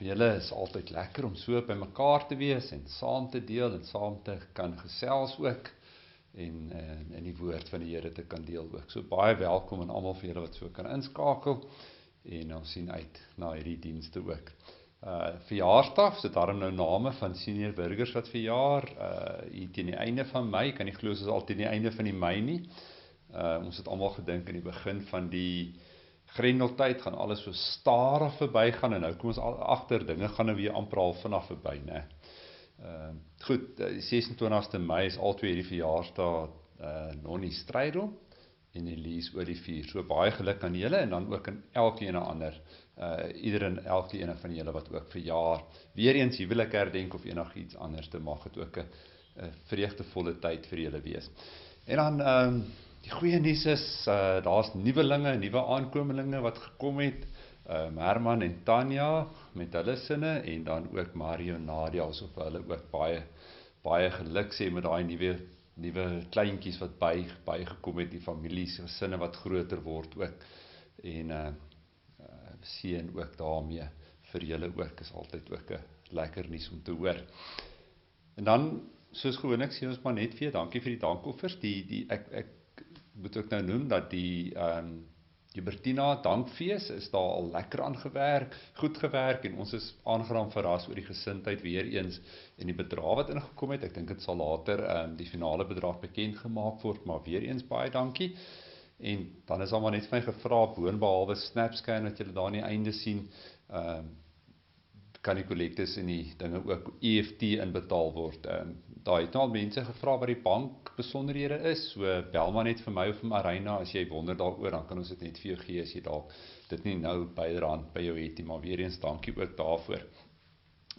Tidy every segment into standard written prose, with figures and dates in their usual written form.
julle is altyd lekker om so by mekaar te wees en saam te deel en saam te kan gesels ook en in die woord van die Here te kan deel ook. So baie welkom aan almal vir julle wat so kan inskakel en ons sien uit na hierdie dienste ook. Verjaarsdag, so daarom nou name van senior burgers wat verjaar, hier teen die einde van Mei, kan nie glo soos altyd die einde van die Mei nie. Ons het almal gedink in die begin van die Grendeltyd gaan alles so stadig verby gaan en nou kom ons agter dinge gaan nou weer amper al vanaf verby, né? Goed, die 26ste Mei is albei hierdie verjaarsdag Nonnie Strydom en Elise Olivier. So baie geluk aan julle en dan ook aan elkeen ander, elkeen van julle wat ook verjaar. Weereens huwelik herdenk of enigiets anders te mag het ook 'n vreugdevolle tyd vir julle wees. En dan die goeie nuus is, daar's nuwe aankomelinge wat gekom het, Herman en Tanya met hulle sinne, en dan ook Mario en Nadia, asof hulle ook baie geluk sê met daai nuwe kleintjies wat bygekom het, die families, gesinne wat groter word ook, en seën ook daarmee vir julle ook, is altyd ook 'n lekker nuus om te hoor. En dan, soos gewoonlik, sê ons maar net vir dankie vir die dankoffers, ek moet ook nou noem dat die Hubertina dankfees is daar al lekker aan goed gewerk en ons is aangenaam verras oor die gesindheid weer eens en die bedrag wat ingekom het. Ek dink dit sal later die finale bedrag bekend gemaak word, maar weer eens baie dankie. En dan is almal net vir my gevra, boonbehalwe SnapScan wat julle daar aan die einde sien, kan die kollektes en die dinge ook EFT inbetaal word. Daar het nou al mense gevra wat die bank besonderhede is, so bel maar net vir my of vir Marina as jy wonder daaroor, dan kan ons dit net vir jou gee as jy dalk dit nie nou byderhand by jou het nie, maar weer eens dankie ook daarvoor.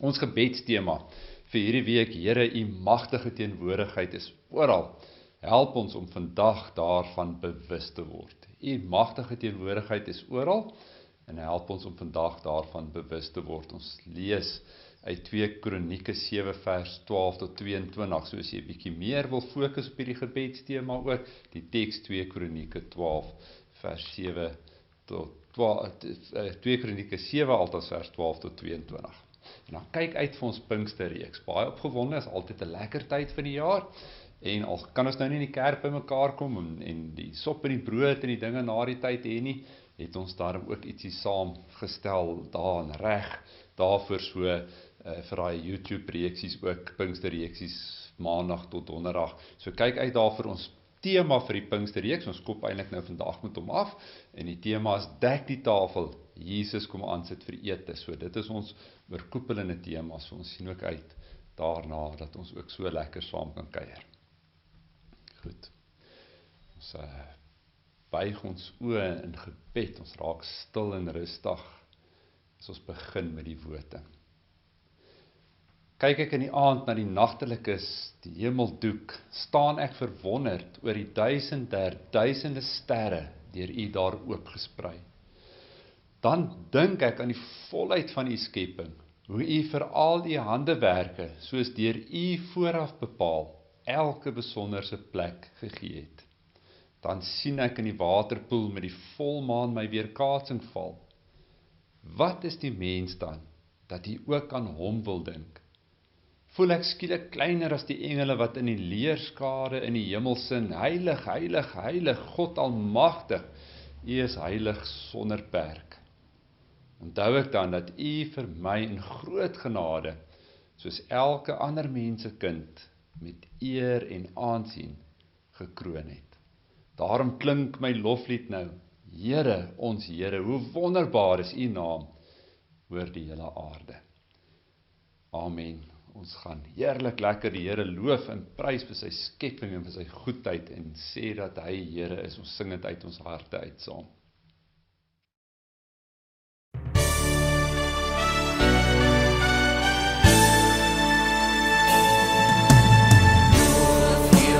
Ons gebedstema vir hierdie week, Here, u magtige teenwoordigheid is oral. Help ons om vandag daarvan bewus te word. U magtige teenwoordigheid is oral, en help ons om vandag daarvan bewus te word. Ons lees uit 2 Kronieke 7 vers 12 tot 22, so as jy 'n bietjie meer wil fokus op hierdie gebedstema ook, die teks 2 Kronieke 12 vers 7 tot 2 Kronieke 7 althans vers 12 tot 22. En dan kyk uit vir ons Pinksterreeks. Baie opgewonde, is altyd 'n lekker tyd van die jaar. En al kan ons nou nie in die kerk by mekaar kom en die sop en die brood en die dinge na die tyd hê nie, het ons daarom ook ietsie saamgestel daar en reg daarvoor so vir daai YouTube reaksies ook, Pinksterreaksies maandag tot donderdag. So kyk uit daar vir ons tema vir die Pinksterreeks. Ons kop eintlik nou vandag met hom af en die tema is dek die tafel, Jesus kom aansit vir ete. So dit is ons oorkoepelende tema, so ons sien ook uit daarna dat ons ook so lekker saam kan kuier. Goed. Ons buig ons oë in gebed, ons raak stil en rustig as ons begin met die woorde. Kyk ek in die aand na die nagtelikes, die hemeldoek, staan ek verwonderd oor die duisende sterre deur u daar oopgesprei. Dan dink ek aan die volheid van u skepping, hoe u vir al die handewerke, soos deur u vooraf bepaal, elke besonderse plek gegee het. Dan sien ek in die waterpoel met die volmaan my weerkaatsing val. Wat is die mens dan, dat hy ook aan hom wil dink? Voel ek skielik kleiner as die engele wat in die leerskare in die hemel sing, heilig, heilig, heilig, God almagtig, u is heilig sonder perk. Onthou ek dan dat u vir my in groot genade, soos elke ander mensekind, met eer en aansien gekroon het. Daarom klink my loflied nou, Here, ons Here, hoe wonderbaar is u naam oor die hele aarde. Amen. Ons gaan heerlik lekker die Here loof en prys vir sy skepping en vir sy goedheid en sê dat hy Here is. Ons sing dit uit ons harte uit saam. Die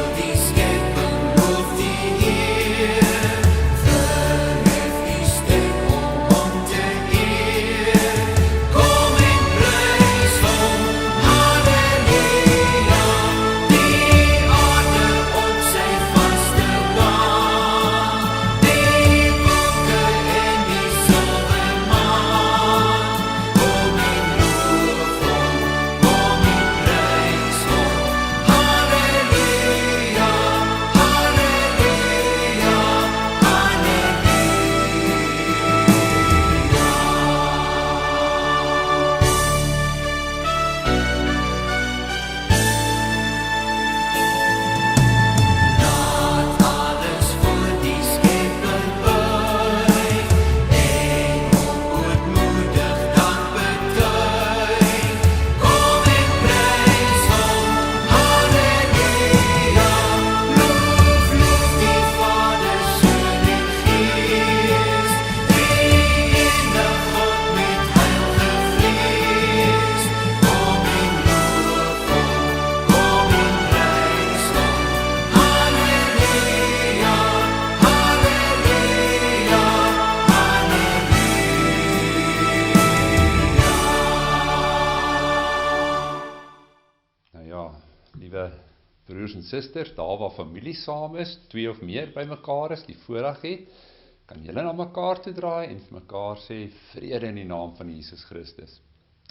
susters, daar waar familie saam is, 2 of meer by mekaar is, die voorreg het, kan julle na mekaar toe draai en vir mekaar sê, vrede in die naam van Jesus Christus.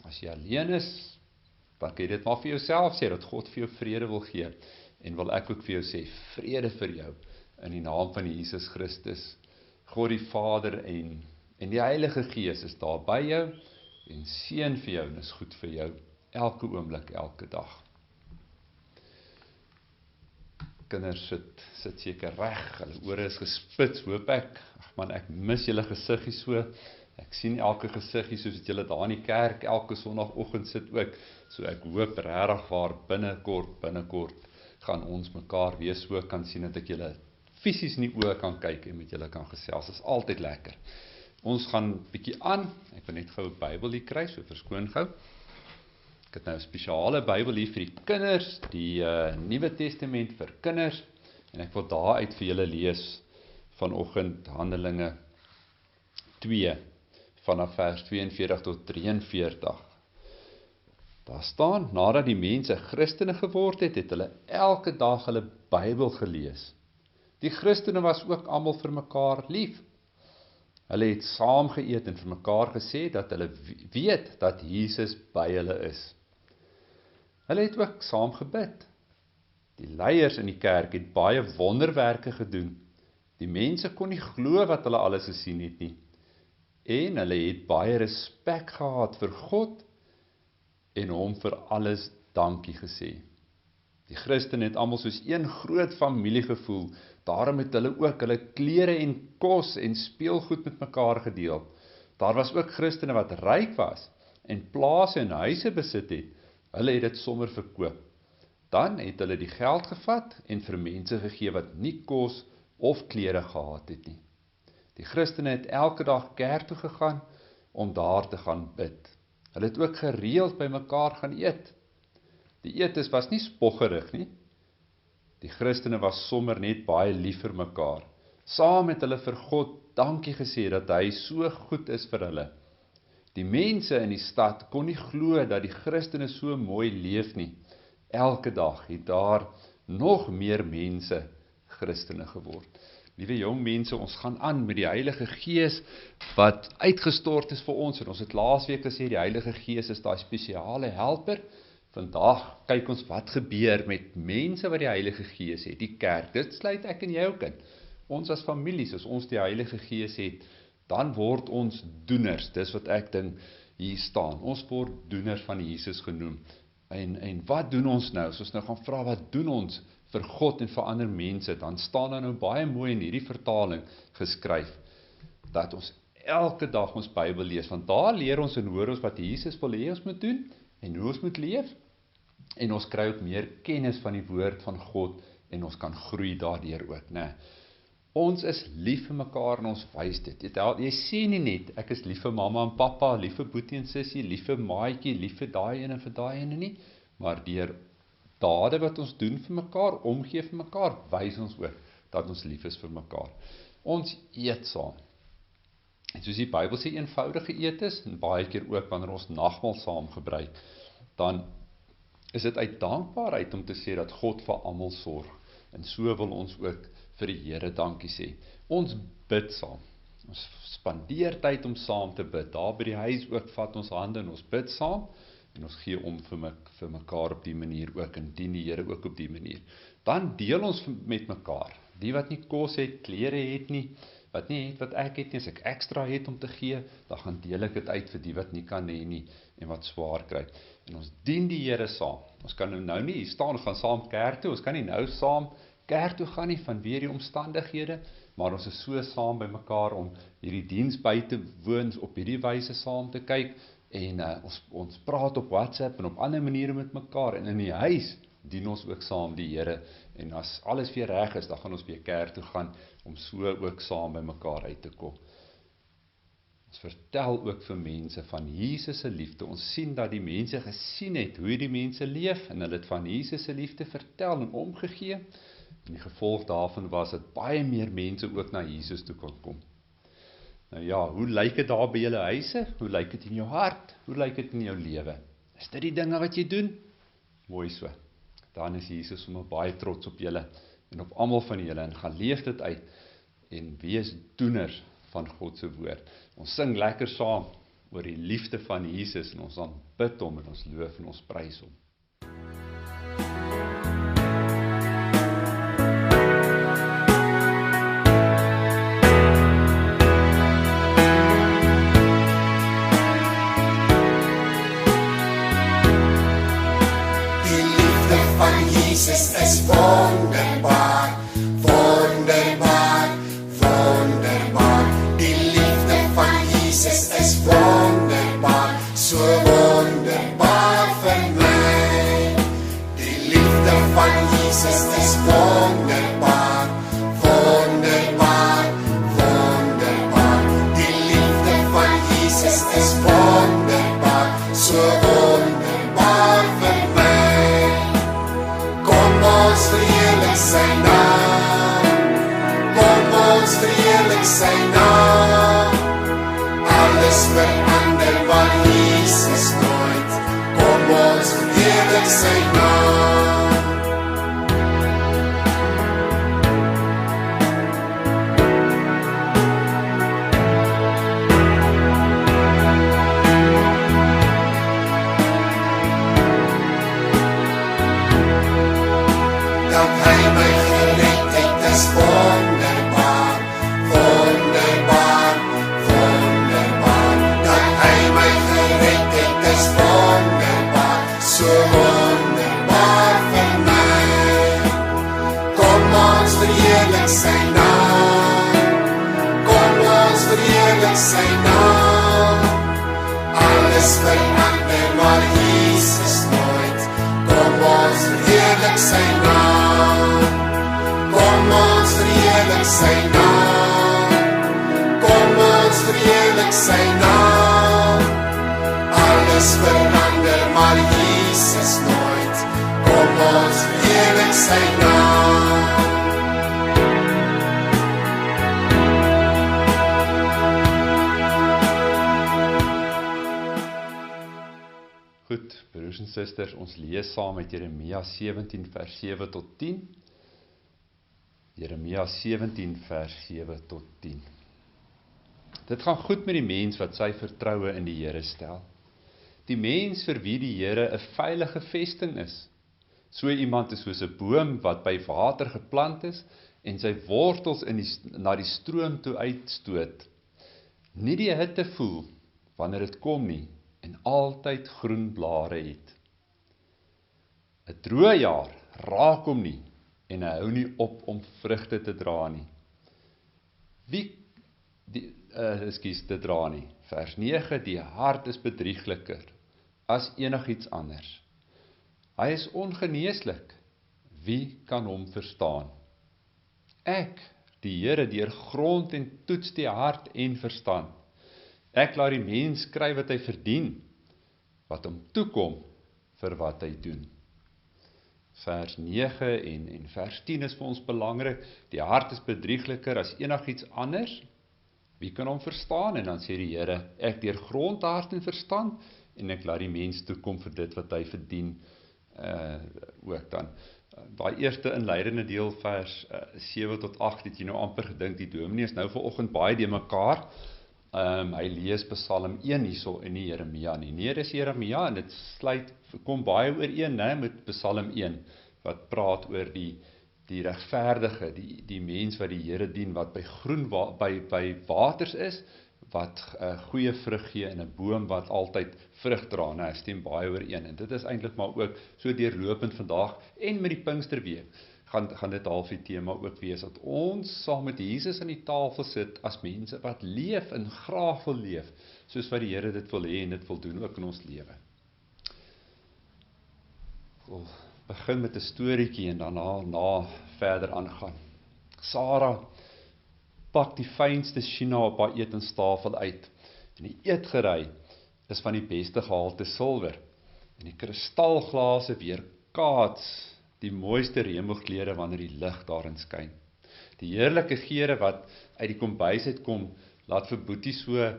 As jy alleen is, dan kan jy dit maar vir jouself sê, dat God vir jou vrede wil gee, en wil ek ook vir jou sê, vrede vir jou, in die naam van Jesus Christus. God die Vader en die Heilige Gees is daar by jou, en seën vir jou, en is goed vir jou, elke oomblik, elke dag. Kinders sit seker reg, hulle ore is gespits, hoop ek, ag man, ek mis julle gesiggie so, ek sien elke gesiggie, soos het julle daar in die kerk, elke sondagoggend sit ook, so ek hoop regtig waar binnekort, gaan ons mekaar weer so kan sien, dat ek julle fisies in die oë kan kyk, en met julle kan gesels, is altyd lekker. Ons gaan bietjie aan, ek wil net gou 'n Bybel hier kry, so verskoon gou. Ek het nou 'n spesiale Bybel hier vir die kinders, die Nuwe Testament vir kinders, en ek wil daaruit vir julle lees, vanoggend Handelinge 2, vanaf vers 42 tot 43. Daar staan, nadat die mense Christene geword het, het hulle elke dag hulle Bybel gelees. Die Christene was ook almal vir mekaar lief. Hulle het saam geëet en vir mekaar gesê, dat hulle weet, dat Jesus by hulle is. Hulle het ook saam gebid. Die leiers in die kerk het baie wonderwerke gedoen. Die mense kon nie glo wat hulle alles gesien het nie. En hulle het baie respek gehad vir God, en hom vir alles dankie gesê. Die Christen het almal soos een groot familie gevoel, daarom het hulle ook hulle klere en kos en speelgoed met mekaar gedeel. Daar was ook Christene wat ryk was, en plase en huise besit het, hulle het dit sommer verkoop. Dan het hulle die geld gevat, en vir mense gegee wat nie kos of klere gehad het nie. Die Christene het elke dag kerk toe gegaan, om daar te gaan bid. Hulle het ook gereeld by mekaar gaan eet. Die etes was nie spoggerig nie. Die Christene was sommer net baie lief vir mekaar. Saam het hulle vir God dankie gesê, dat hy so goed is vir hulle. Die mense in die stad kon nie glo, dat die Christene so mooi leef nie. Elke dag het daar nog meer mense Christene geword. Liewe jong mense, ons gaan aan met die Heilige Gees, wat uitgestort is vir ons, en ons het laasweek gesê, die Heilige Gees is daai spesiale helper. Vandag kyk ons wat gebeur met mense wat die Heilige Gees het, die kerk, dit sluit ek en jy ook in. Ons as families, as ons die Heilige Gees het, dan word ons doeners, dis wat ek dink hier staan, ons word doeners van Jesus genoem. En wat doen ons nou, as ons nou gaan vra, wat doen ons vir God en vir ander mense, dan staan daar nou baie mooi in hierdie vertaling geskryf, dat ons elke dag ons Bybel lees, want daar leer ons en hoor ons wat Jesus wil hê ons moet doen, en hoe ons moet leef, en ons kry ook meer kennis van die woord van God, en ons kan groei daardeur ook, né? Ons is lief vir mekaar en ons wys dit. Jy sê nie net, ek is lief vir mamma en papa, lief vir boetie en sissie, lief vir maatjie, lief vir daai en vir daai ene nie, maar deur dade wat ons doen vir mekaar, omgee vir mekaar, wys ons ook dat ons lief is vir mekaar. Ons eet saam. En soos die Bybel sê, eenvoudige eetes, en baie keer ook wanneer ons nagmaal saam gebruik, dan is dit uit dankbaarheid om te sê dat God vir almal sorg. En so wil ons ook vir die Here dankie sê. Ons bid saam. Ons spandeer tyd om saam te bid. Daar by die huis ook vat ons hande en ons bid saam, en ons gee om vir mekaar op die manier ook, en dien die Here ook op die manier. Dan deel ons met mekaar. Die wat nie kos het, klere het nie, wat nie het wat ek het nie, as ek ekstra het om te gee, dan gaan deel ek dit uit vir die wat nie kan hê nie, en wat swaar kry. En ons dien die Here saam. Ons kan nou nie hier staan, ons gaan saam kerk toe, ons kan nie nou saam kerk toe gaan nie, vanweer die omstandighede, maar ons is so saam by mekaar om hierdie diens by te woon, op hierdie wyse saam te kyk, en ons praat op WhatsApp en op ander maniere met mekaar, en in die huis dien ons ook saam die Here, en as alles weer reg is, dan gaan ons weer kerk toe gaan, om so ook saam by mekaar uit te kom. Ons vertel ook vir mense van Jesus se liefde, ons sien dat die mense gesien het, hoe die mense leef, en hulle het van Jesus se liefde vertel en omgegee, en die gevolg daarvan was dat baie meer mense ook na Jesus toe kon kom. Nou ja, hoe lyk dit daar by julle huise? Hoe lyk dit in jou hart? Hoe lyk dit in jou lewe? Is dit die dinge wat jy doen? Mooi so. dan is Jesus sommer baie trots op julle en op almal van julle en gaan leef dit uit en wees doeners van God se woord. Ons sing lekker saam oor die liefde van Jesus en ons aanbid hom en ons loof en ons prys hom. Jesus is wonderbaar, wonderbaar, wonderbaar. Die liefde van Jesus is wonderbaar, so wonderbaar vir my. Die liefde van Jesus is wonderbaar, wonderbaar, wonderbaar. Die liefde van Jesus is wonderbaar, so wonderbaar vir my. Kom ons verheerlik sy naam, kom ons verheerlik sy naam. Alles verander maar Jesus nooit, kom ons verheerlik sy naam. Dat hy my gered het is wonderbaar, wonderbaar, wonderbaar. Dat hy my gered het is wonderbaar, so wonderbaar vir my. Kom ons verheerlik sy naam, kom ons verheerlik sy naam. Alles verander maar Jesus nooit, kom ons verheerlik sy naam. Kom ons verheerlik sy naam, kom ons verheerlik sy naam. Alles verander maar Jesus nooit, kom ons verheerlik sy naam. Goed, broers en susters, ons lees saam uit Jeremia 17 vers 7 tot 10. Jeremia 17 vers 7 tot 10. Dit gaan goed met die mens wat sy vertroue in die Here stel. Die mens vir wie die Here 'n veilige vesting is. So iemand is soos 'n boom wat by water geplant is en sy wortels na die stroom toe uitstoot. Nie die hitte voel wanneer dit kom nie en altyd groen blare het. 'n Droë jaar raak hom nie en hy hou nie op om vrugte te dra nie. Te dra nie. Vers 9, die hart is bedriegliker as enigiets anders. Hy is ongeneeslik. Wie kan hom verstaan? Ek, die Here, deurgrond en toets die hart en verstand. Ek laat die mens kry wat hy verdien, wat hom toekom vir wat hy doen. Vers 9 en vers 10 is vir ons belangrik. Die hart is bedriegliker as enigiets anders. Wie kan hom verstaan? En dan sê die Here, ek deurgrond hart en verstand, en ek laat die mens toekom vir dit wat hy verdien. Ook dan. Daai eerste inleidende deel, vers 7 tot 8, het jy nou amper gedink, die dominee is nou vanoggend baie die mekaar. Hy lees Psalm 1 hierso in die Jeremia nie. Nee, dis Jeremia en dit kom baie ooreen met Psalm 1 wat praat oor die regverdige, die mens wat die Here dien, wat by waters is, wat goeie vrug gee en 'n boom wat altyd vrug dra. Nou, stem baie ooreen en dit is eintlik maar ook so deurlopend vandag en met die Pinksterweek gaan dit half die tema ook wees, dat ons saam met Jesus aan die tafel sit as mense wat leef en graag wil leef, soos wat die Here dit wil hê en dit wil doen ook in ons lewe. Ek wil begin met 'n storieetjie en daarna verder aangaan. Sarah pak die fynste china op haar etenstafel uit en die eetgerei is van die beste gehalte silwer en die kristalglase weerkaats die mooiste reënboogkleure wanneer die lig daarin skyn. Die heerlike geure wat uit die kombuis uitkom, laat vir Boetie so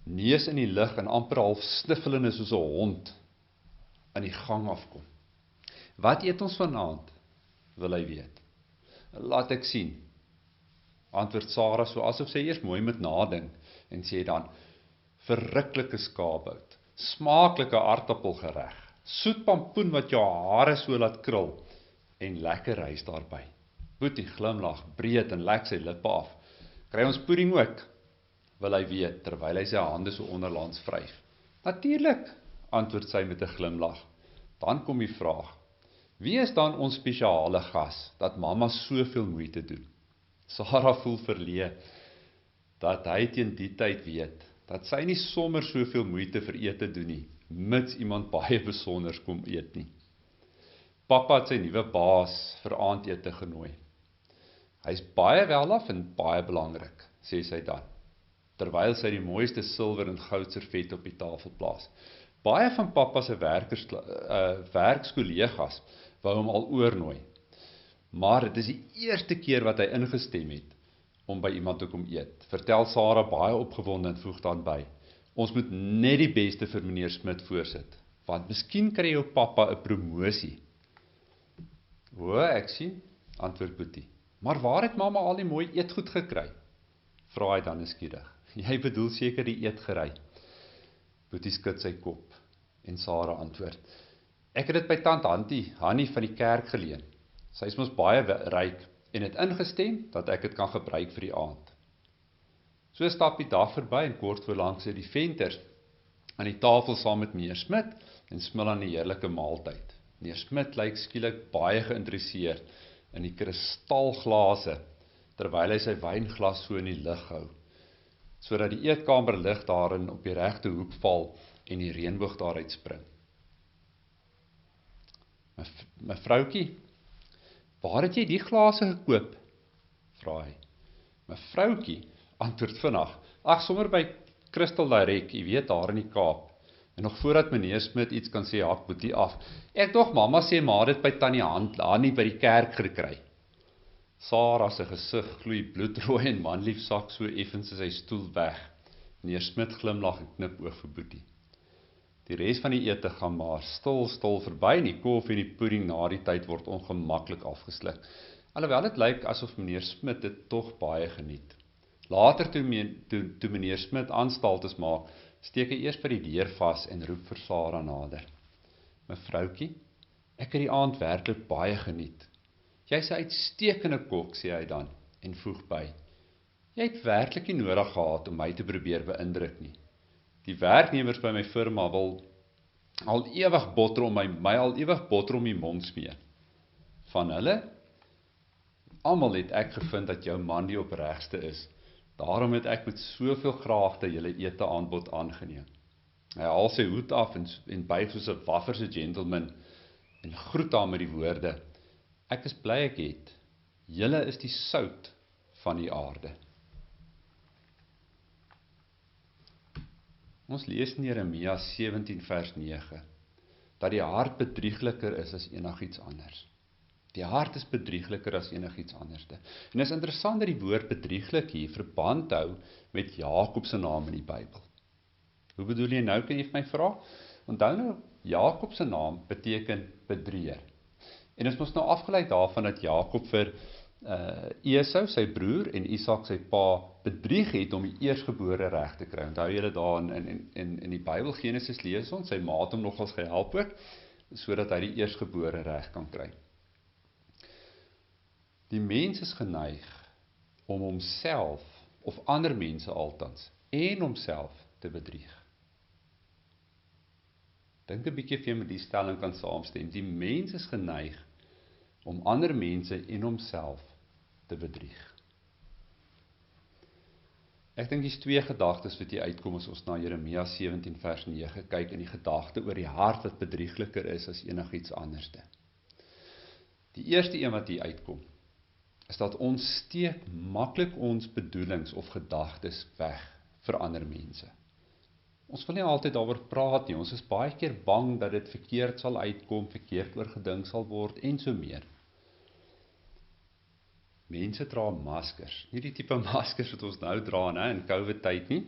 neus in die lug en amper half sniffelende soos 'n hond aan die gang afkom. Wat eet ons vanaand? Wil hy weet. Laat ek sien. Antwoord Sarah so asof sy eers mooi moet nadink en sê dan, verruklike skaapbout, smaaklike aardappelgereg, soet pampoen wat jou hare so laat krul en lekker rys daarby. Boetie glimlag breed en lek sy lippe af. Kry ons pudding ook? Wil hy weet, terwyl hy sy hande so onderlands vryf. Natuurlik, antwoord sy met 'n glimlag. Dan kom die vraag, wie is dan ons spesiale gas, dat mamma soveel moeite doen? Sarah voel verleë, dat hy teen die tyd weet, dat sy nie sommer soveel moeite vir ete doen nie, mits iemand baie besonders kom eet nie. Papa het sy nuwe baas vir aandete genooi. Hy's baie welaf en baie belangrik, sê sy dan, terwyl sy die mooiste silwer en goud servet op die tafel plaas. Baie van papa se werkskollegas wou hom al oornooi, maar dit is die eerste keer wat hy ingestem het om by iemand te kom eet. Vertel Sarah baie opgewonde en voeg dan by, ons moet net die beste vir meneer Smit voorsit, want miskien kry jou papa 'n promosie. O, ek sien, antwoord Boetie. Maar waar het mamma al die mooi eetgoed gekry? Vra hy dan nuuskierig. Jy bedoel seker die eetgerei. Boetie skud sy kop en Sarah antwoord. Ek het dit by tant Hannie van die kerk geleen. Sy is mos baie ryk en het ingestem dat ek dit kan gebruik vir die aand. So stap die dag verby en kort voor langs sit die venters aan die tafel saam met meneer Smit en smil aan die heerlike maaltyd. Meneer Smit lyk skielik baie geïnteresseerd in die kristalglase, terwyl hy sy wynglas so in die lug hou, sodat die eetkamerlig daarin op die regte hoek val en die reënboog daaruit spring. Mevroukie, waar het jy die glase gekoop? Vra hy. Mevroukie, antwoord vinnig, ag sommer by Crystal Direct, jy weet daar in die Kaap. En nog voordat meneer Smit iets kan sê, hak Boetie af. Ek dog mamma sê maar dit by tannie Hannie by die kerk gekry. Sarah se gesig gloei bloedrooi en manlief sak so effens as sy stoel weg. Meneer Smit glimlag en knip oog vir Boetie. Die res van die ete gaan maar stil verby en die koffie en die pudding na die tyd word ongemaklik afgesluk. Alhoewel dit lyk asof meneer Smit dit tog baie geniet. Later toe meneer Smit aanstaltes maak, steek hy eers by die deur vas en roep vir Sarah nader. Mevroukie, ek het die aand werklik baie geniet. Jy's 'n uitstekende kok, sê hy dan, en voeg by. Jy het werklik nie nodig gehad om my te probeer beïndruk nie. Die werknemers by my firma wil al ewig botter om die mond smee. Van hulle? Almal het ek gevind dat jou man die opregste is. Daarom het ek met soveel graagte julle ete aanbod aangeneem. Hy haal sy hoed af en buig soos 'n wafferse gentleman en groet haar met die woorde, ek is bly ek het, julle is die sout van die aarde. Ons lees in Jeremia 17 vers 9, dat die hart bedriegliker is as enigiets anders. Die hart is bedriegliker as enigiets anderste. En is interessant dat die woord bedrieglik hier verband hou met Jakob se naam in die Bybel. Hoe bedoel jy nou, kan jy vir my vra? Onthou nou, Jakob se naam beteken bedrieër. En ons moes nou afgeleid daarvan dat Jakob vir Esau, sy broer, en Isak, sy pa, bedrieg het om die eersgebore reg te kry. Onthou julle daar in die Bybel, Genesis lees ons, sy ma het hom nogals gehelp ook, sodat hy die eersgebore reg kan kry. Die mens is geneig om homself, of ander mense altans, en homself te bedrieg. Dink 'n bietjie of jy met die stelling kan saamstem. Die mens is geneig om ander mense en homself te bedrieg. Ek dink dis twee gedagtes wat hier uitkom as ons na Jeremia 17 vers 9 kyk, in die gedagte oor die hart wat bedriegliker is as enigiets anderste. Die eerste een wat hier uitkom, is dat ons steek maklik ons bedoelings of gedagtes weg vir ander mense. Ons wil nie altyd daaroor praat nie, ons is baie keer bang dat dit verkeerd sal uitkom, verkeerd oorgedink sal word en so meer. Mense dra maskers, nie die tipe maskers wat ons nou dra in COVID tyd nie,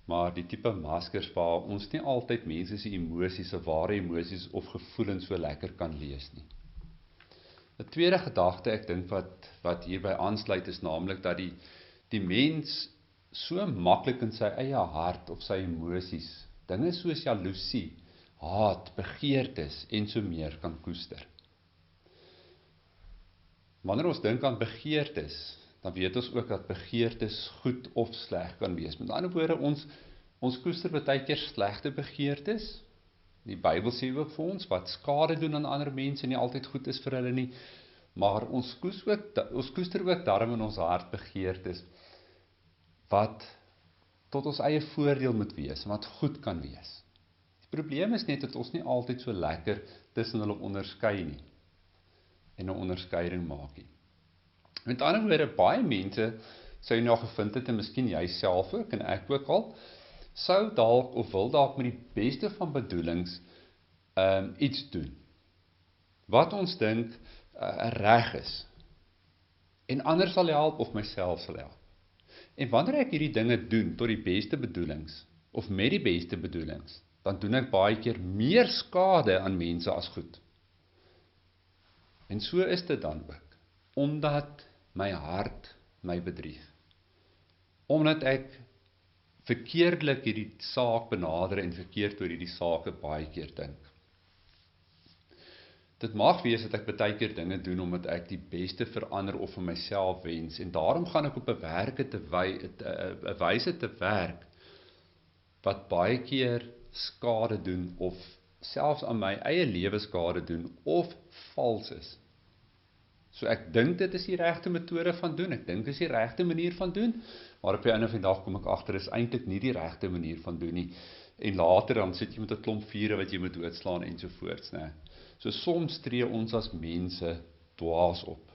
maar die tipe maskers waar ons nie altyd mense se emosies, se ware emosies of gevoelens so lekker kan lees nie. 'n tweede gedagte, ek dink wat hierby aansluit is naamlik dat die mens so maklik in sy eie hart of sy emosies, dinge soos jaloesie, haat, begeertes en so meer kan koester. Wanneer ons dink aan begeertes, dan weet ons ook dat begeertes goed of sleg kan wees. Met ander woorde, ons koester baie keer slegte begeertes. Die Bybel sê ook vir ons, wat skade doen aan ander mense nie altyd goed is vir hulle nie, maar ons koester ook daarom in ons hart begeertes, wat tot ons eie voordeel moet wees, wat goed kan wees. Die probleem is net dat ons nie altyd so lekker tussen hulle onderskei nie, en 'n onderskeiding maak nie. Met ander woorde, baie mense sou jy nou gevind het, en miskien jy self ook, en ek ook al, sou dalk of wil dalk met die beste van bedoelings iets doen, wat ons dink reg is, en ander sal help of myself sal help. En wanneer ek hierdie dinge doen tot die beste bedoelings, of met die beste bedoelings, dan doen ek baie keer meer skade aan mense as goed. En so is dit dan ook, omdat my hart my bedrieg. Omdat ek verkeerdelik hierdie saak benader en verkeerd oor hierdie sake baie keer dink. Dit mag wees dat ek baie keer dinge doen omdat ek die beste vir ander of vir myself wens, en daarom gaan ek op 'n wyse te werk wat baie keer skade doen of selfs aan my eie lewe skade doen of vals is. So ek dink dit is die regte metode van doen, ek dink dit is die regte manier van doen, maar op die einde van die dag kom ek agter, is eintlik nie die regte manier van doen nie, en later dan sit jy met 'n klomp vure wat jy moet doodslaan ensovoorts, né. So soms tree ons as mense dwaas op,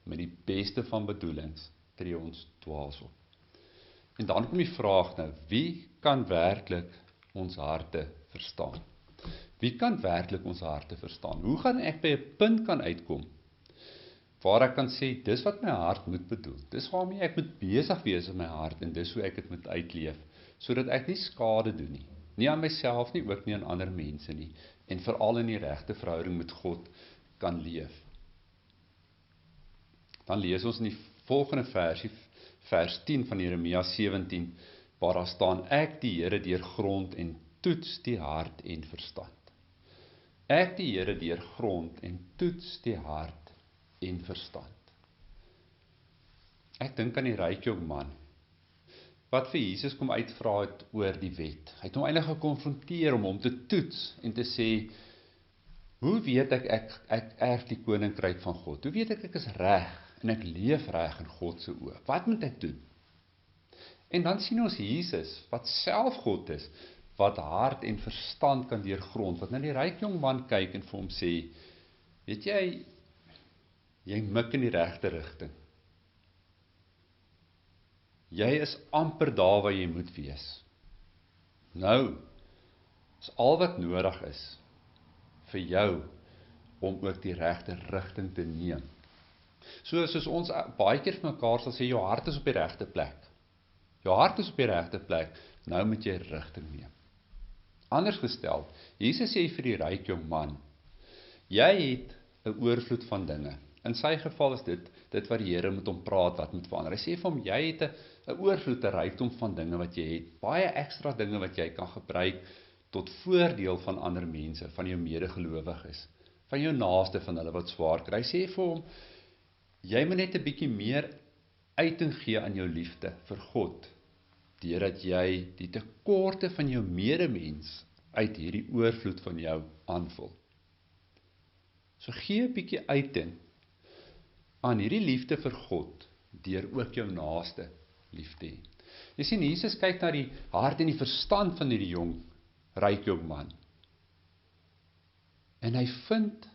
met die beste van bedoelings tree ons dwaas op. En dan kom die vraag nou, wie kan werklik ons harte verstaan? Wie kan werklik ons harte verstaan? Hoe gaan ek by 'n punt kan uitkom, waar ek kan sê, dis wat my hart moet bedoel, dis waarmee ek moet besig wees in my hart, en dis hoe ek dit moet uitleef, sodat ek nie skade doen nie, nie aan myself nie, ook nie aan ander mense nie, en veral in die regte verhouding met God kan leef. Dan lees ons in die volgende versie, vers 10 van Jeremia 17, waar daar staan, ek die Here deurgrond en toets die hart en verstand. Ek die Here deurgrond en toets die hart en verstand. Ek dink aan die ryk jong man, wat vir Jesus kom uitvra het oor die wet. Hy het hom eintlik gekonfronteer om hom te toets en te sê, hoe weet ek erf die koninkryk van God? Hoe weet ek is reg en ek leef reg in God se oë? Wat moet ek doen? En dan sien ons Jesus, wat self God is, wat hart en verstand kan deurgrond, wat na die ryk jong man kyk en vir hom sê, weet jy mik in die regte rigting. Jy is amper daar waar jy moet wees. Nou, is al wat nodig is, vir jou, om ook die regte rigting te neem. Soos ons baie keer vir mekaar sal sê, jou hart is op die regte plek. Jou hart is op die regte plek, nou moet jy rigting neem. Anders gestel, Jesus sê vir die ryk jong man, jy het 'n oorvloed van dinge. In sy geval is dit wat die Here met hom praat, wat moet verander. Hy sê vir hom, jy het 'n oorvloed, 'n rykdom van dinge wat jy het, baie ekstra dinge wat jy kan gebruik, tot voordeel van ander mense, van jou medegelowiges, van jou naaste, van hulle wat swaar kry. Hy sê vir hom, jy moet net 'n bietjie meer uiting gee aan jou liefde vir God, deurdat jy die tekorte van jou medemens uit hierdie oorvloed van jou aanvul. So gee 'n bietjie uiting aan hierdie liefde vir God, deur ook jou naaste lief te hê. Jy sien, Jesus kyk na die hart en die verstand van hierdie ryk jong man, en hy vind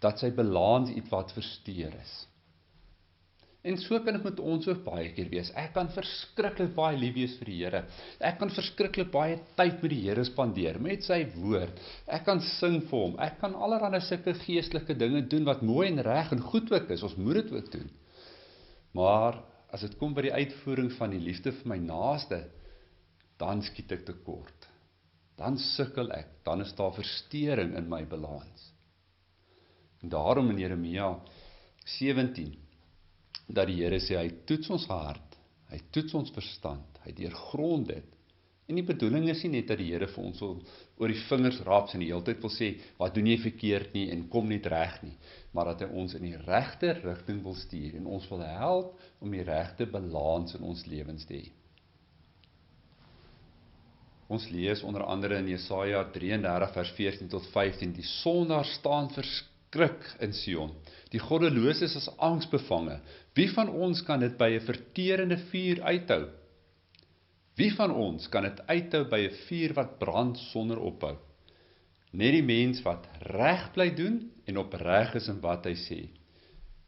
dat sy balans iets wat versteur is. En so kan dit met ons ook baie keer wees. Ek kan verskriklik baie lief wees vir die Here. Ek kan verskriklik baie tyd met die Here spandeer, met sy woord. Ek kan sing vir hom. Ek kan allerlei sulke geestelike dinge doen wat mooi en reg en goed ook is. Ons moet dit ook doen. Maar as dit kom by die uitvoering van die liefde vir my naaste, dan skiet ek tekort. Dan sukkel ek. Dan is daar versteuring in my balans. En daarom in Jeremia 17, dat die Here sê, hy toets ons hart, hy toets ons verstand, hy deurgrond dit. En die bedoeling is nie net dat die Here vir ons oor die vingers raps en die hele tyd wil sê, wat doen jy verkeerd nie en kom net reg nie, maar dat hy ons in die regte rigting wil stuur en ons wil help om die regte balans in ons lewens te hê. Ons lees onder andere in Jesaja 33 vers 14 tot 15, die sondaar staan verskrik in Sion, die goddeloses is angsbevange. Wie van ons kan dit by 'n verterende vuur uithou? Wie van ons kan dit uithou by 'n vuur wat brand sonder ophou? Net die mens wat reg bly doen en opreg is in wat hy sê,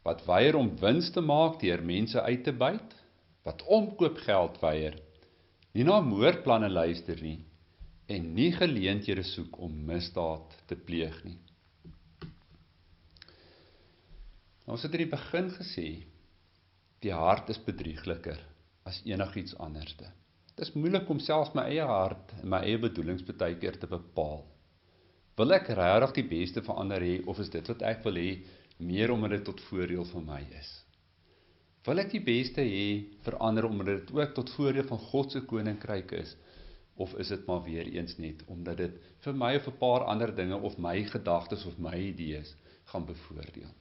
wat weier om wins te maak deur mense uit te byt, wat omkoopgeld weier, nie na moordplanne luister nie, en nie geleenthede soek om misdaad te pleeg nie. Nou, ons het in die begin gesê, die hart is bedriegliker as enigiets anderste. Dit is moeilik om selfs my eie hart en my eie bedoelings baie keer te bepaal. Wil ek regtig die beste vir ander hê, of is dit wat ek wil hê, meer omdat dit tot voordeel van my is? Wil ek die beste hê vir ander, omdat dit ook tot voordeel van God se koninkryk is, of is dit maar weer eens net, omdat dit vir my of 'n paar ander dinge, of my gedagtes, of my idees, gaan bevoordeel?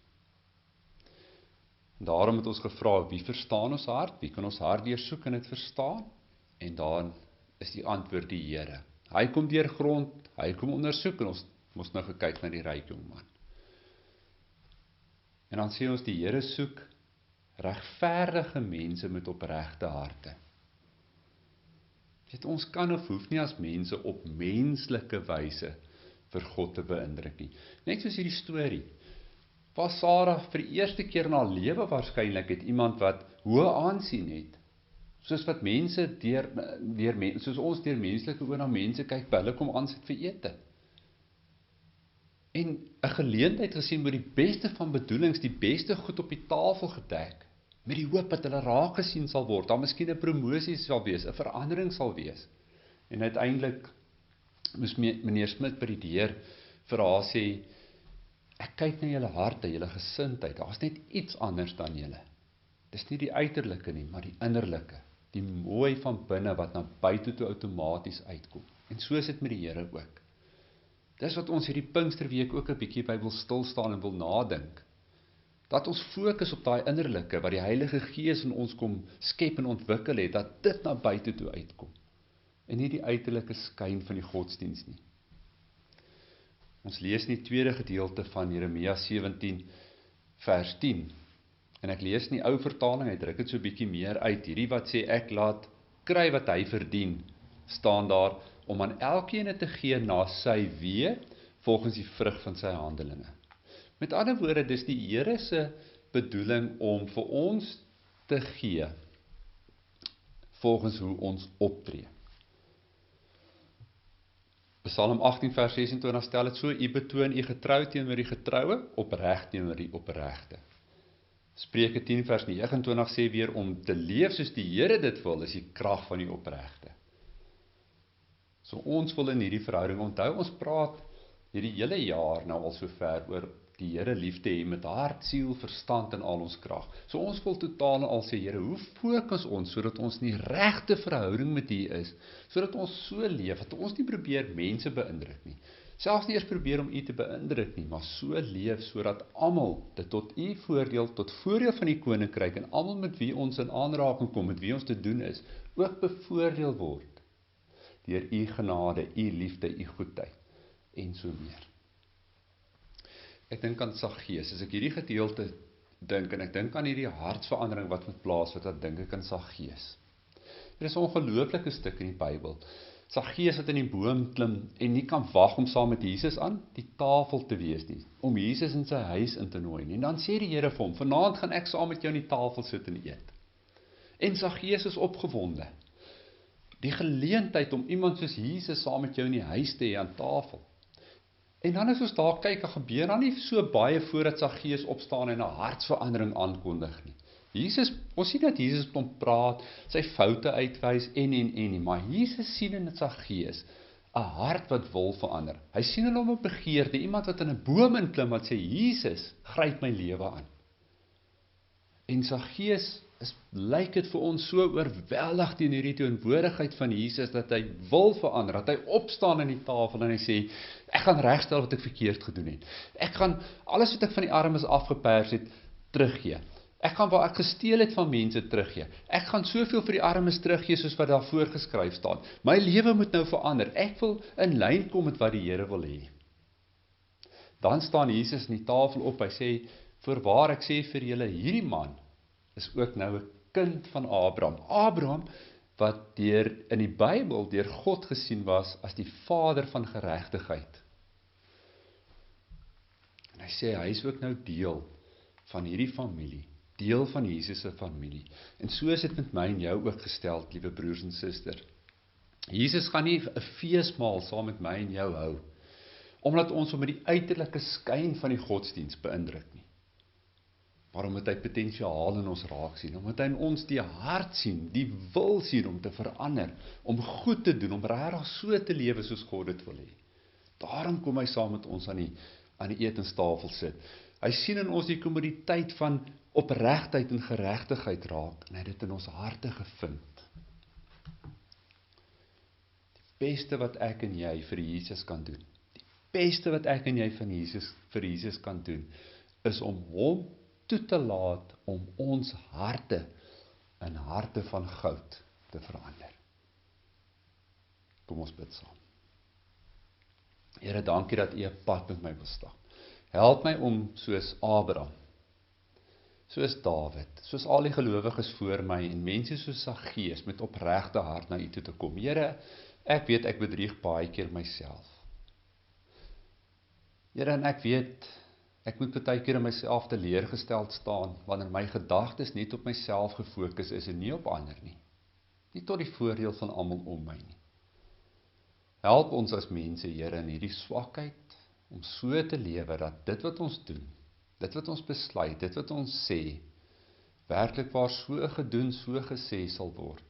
En daarom het ons gevra, wie verstaan ons hart? Wie kan ons hart deursoek en dit verstaan? En dan is die antwoord die Here. Hy kom deurgrond, hy kom ondersoek, en ons moes nou gekyk na die ryk jongman. En dan sê ons, die Here soek regverdige mense met opregte harte. Ons kan of hoef nie as mense op menslike wyse vir God te beïndruk nie. Net soos hierdie storie, waar Sarah vir die eerste keer in haar lewe waarskynlik het iemand wat hoë aansien het, soos wat mense soos ons deur menslike oë na mense kyk, by hulle kom aansit vir ete. En 'n geleentheid gesien met die beste van bedoelings, die beste goed op die tafel gedek, met die hoop dat hulle raak gesien sal word, daar miskien 'n promosie sal wees, 'n verandering sal wees. En uiteindelik moes meneer Smit by die deur vir haar sê, ek kyk na julle harte, julle gesindheid, daar is net iets anders dan julle. Dis nie die uiterlike nie, maar die innerlike, die mooi van binne wat na buite toe outomaties uitkom. En so is dit met die Here ook. Dis wat ons hierdie Pinksterweek ook 'n bietjie by wil stil staan en wil nadink. Dat ons fokus op daai innerlike, wat die Heilige Gees in ons kom skep en ontwikkel het, dat dit na buite toe uitkom. En nie die uiterlike skyn van die godsdiens nie. Ons lees in die tweede gedeelte van Jeremia 17 vers 10. En ek lees in die ou vertaling, hy druk dit so 'n bietjie meer uit. Hierdie wat sê, ek laat kry wat hy verdien, staan daar, om aan elkeen te gee na sy weë, volgens die vrug van sy handelinge. Met ander woorde, dis die Here se bedoeling om vir ons te gee, volgens hoe ons optree. Psalm 18 vers 26 stel het so, u betoon u getrou teenoor die getroue, opreg teenoor die opregte. Spreuke 10 vers 29 sê weer, om te leef soos die Here dit wil, is die krag van die opregte. So ons wil in hierdie verhouding onthou, ons praat hierdie hele jaar nou al so ver oor die Here lief te hê met hart, siel, verstand en al ons krag. So ons wil totaal en al sê, Here, hoe fokus ons sodat ons nie regte verhouding met U is, sodat ons so leef dat ons nie probeer mense beïndruk nie. Selfs nie eers probeer om U te beïndruk nie, maar so leef sodat almal dit tot U voordeel, tot voordeel van die koninkryk en almal met wie ons in aanraking kom, met wie ons te doen is, ook bevoordeel word deur U genade, U liefde, U goedheid en so meer. Ek dink aan Saggeus, as ek hierdie gedeelte dink, en ek dink aan hierdie hartsverandering wat moet plaasvind, dan dink ek aan Saggeus. Dit is 'n ongelooflike stuk in die Bybel. Saggeus wat in die boom klim en nie kan wag om saam met Jesus aan die tafel te wees nie, om Jesus in sy huis in te nooi nie. En dan sê die Here vir hom, vanaand gaan ek saam met jou aan die tafel sit en eet. En Saggeus is opgewonde. Die geleentheid om iemand soos Jesus saam met jou in die huis te hê aan tafel. En dan as ons daar kyk, gebeur dan nie so baie voordat Saggeus opstaan en 'n hartsverandering aankondig nie. Ons sien dat Jesus met hom praat, sy foute uitwys en nie, maar Jesus sien in Saggeus 'n hart wat wil verander. Hy sien in hom 'n begeerte, iemand wat in 'n boom inklim wat sê, Jesus, gryp my lewe aan. En Saggeus lyk dit vir ons so oorweldig teen hierdie teenwoordigheid van Jesus, dat hy wil verander, dat hy opstaan in die tafel en hy sê, ek gaan regstel wat ek verkeerd gedoen het. Ek gaan alles wat ek van die armes afgepers het, teruggee. Ek gaan waar ek gesteel het van mense teruggee. Ek gaan soveel vir die armes teruggee soos wat daar voorgeskryf staan. My lewe moet nou verander. Ek wil in lyn kom met wat die Here wil hê. Dan staan Jesus in die tafel op, hy sê, voorwaar ek sê vir julle, hierdie man is ook nou 'n kind van Abraham. Abraham, wat in die Bybel deur God gesien was as die vader van geregtigheid. En hy sê, hy is ook nou deel van hierdie familie, deel van Jesus se familie. En so is dit met my en jou ook gestel, liewe broers en susters. Jesus gaan nie 'n feesmaal saam met my en jou hou, omdat ons hom met die uiterlike skyn van die godsdiens beïndruk nie. Maar omdat hy potensiaal in ons raak sien, omdat hy in ons die hart sien, die wil sien om te verander, om goed te doen, om regtig so te lewe soos God dit wil hê. Daarom kom hy saam met ons aan die etenstafel sit. Hy sien in ons die kommoditeit van opregtheid en geregtigheid raak, en hy het dit in ons harte gevind. Die beste wat ek en jy vir Jesus kan doen, die beste wat ek en jy vir Jesus kan doen, is om hom toe te laat om ons harte in harte van goud te verander. Kom ons bid saam. Here, dankie dat U 'n pad met my wil stap. Help my om soos Abraham, soos Dawid, soos al die gelowiges voor my en mense soos Saggeus met opregte hart na U toe te kom. Here, ek weet ek bedrieg baie keer myself. Here, en ek weet ek moet baie keer in myself teleurgesteld staan, wanneer my gedagtes net op myself gefokus is en nie op ander nie. Nie tot die voordeel van almal om my nie. Help ons as mense, Here, in hierdie swakheid, om so te lewe dat dit wat ons doen, dit wat ons besluit, dit wat ons sê, werklik waar so gedoen, so gesê sal word,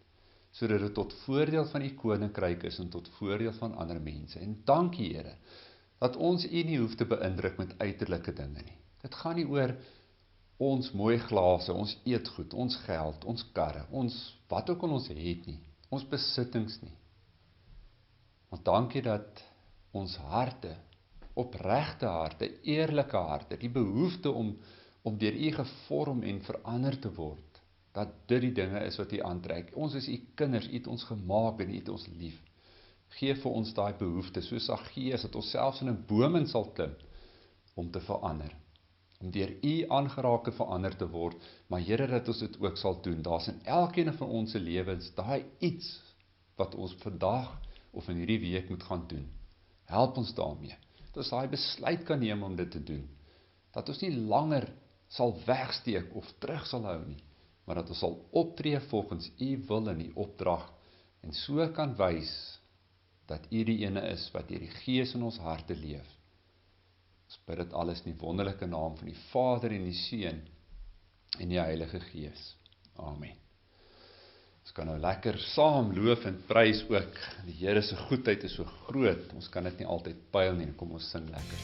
sodat dit tot voordeel van U koninkryk is en tot voordeel van ander mense. En dankie, Here, dat ons U nie hoef te beïndruk met uiterlike dinge nie. Dit gaan nie oor ons mooi glase, ons eetgoed, ons geld, ons karre, ons wat ook al ons het nie, ons besittings nie. Want dankie dat ons harte, opregte harte, eerlike harte, die behoefte om deur U gevorm en verander te word, dat dit die dinge is wat U aantrek. Ons is U kinders, U het ons gemaak en U het ons lief. Geef vir ons daai behoefte, soos Saggeus, dat ons selfs in 'n boom sal klim, om te verander, om deur U aangeraak te verander te word, maar Here, dat ons dit ook sal doen. Daar's in elkeen van ons se lewens daai iets, wat ons vandag, of in hierdie week moet gaan doen. Help ons daarmee, dat ons daai besluit kan neem om dit te doen, dat ons nie langer sal wegsteek of terug sal hou nie, maar dat ons sal optree volgens U wil en U opdrag, en so kan wys, dat U die ene is, wat deur die Gees in ons harte leef. Ons bid dit alles in die wonderlike naam van die Vader en die Seun, en die Heilige Gees. Amen. Ons kan nou lekker saam loof en prys ook. Die Here se goedheid is so groot, ons kan dit nie altyd pyl nie. Kom ons sing lekker.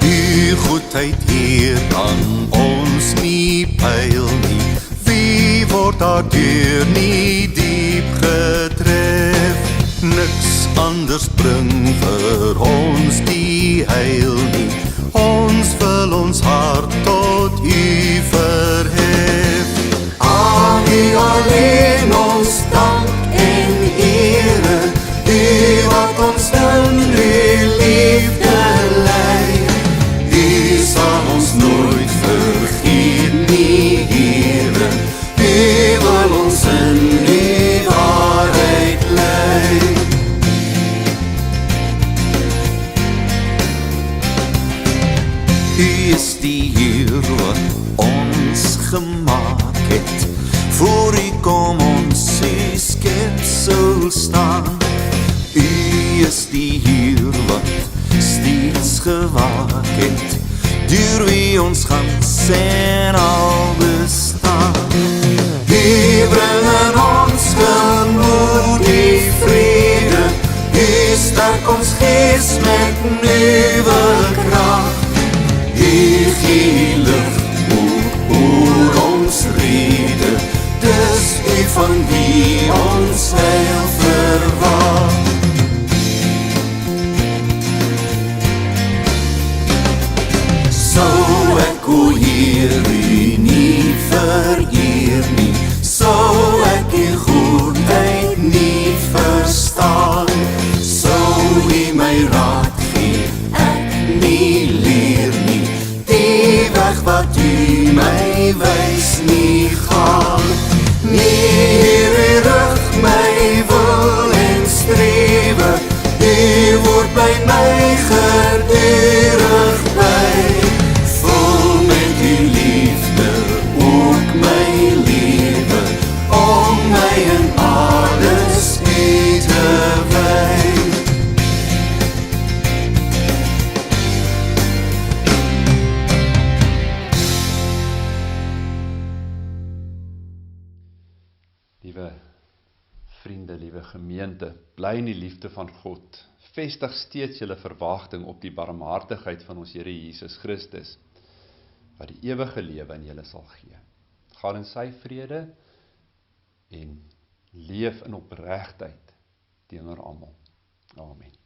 Die goedheid hier kan ons nie pyl nie. Wie word daardeur nie diep getref? Niks anders bring vir ons die heil nie. Ons wil ons hart tot U verhef. Aan U alleen ons dank en ere, U wat ons in U liefde lei. U sal ons nooit vergeet nie, Here. U wil ons in U waarheid lei. U is die Heer wat ons gemaak het. Voor U kom ons U skepsel staan. U is die Heer wat steeds gewaak het, deur wie ons gans en al bestaan. U bring in ons gemoed die vrede, werk ons gees met nuwe krag. U gee lig oor ons rede, dis U van wie ons heil verwag. Sou ek o Heer U nie vereer nie, sou ek U goedheid nie verstaan, sou U my raad gee, ek nie leer nie, die weg wat U my wys nie gaan. Nie Heer, U rig my wil en strewe, U word by my gedurig by, vul met U liefde ook my lewe, om my in alles U te wy. Liewe vriende, liewe gemeente, bly in die liefde van God. Vestig steeds julle verwagting op die barmhartigheid van ons Here Jesus Christus, wat die ewige lewe in julle sal gee. Gaan in sy vrede en leef in opregtheid teenoor almal. Amen.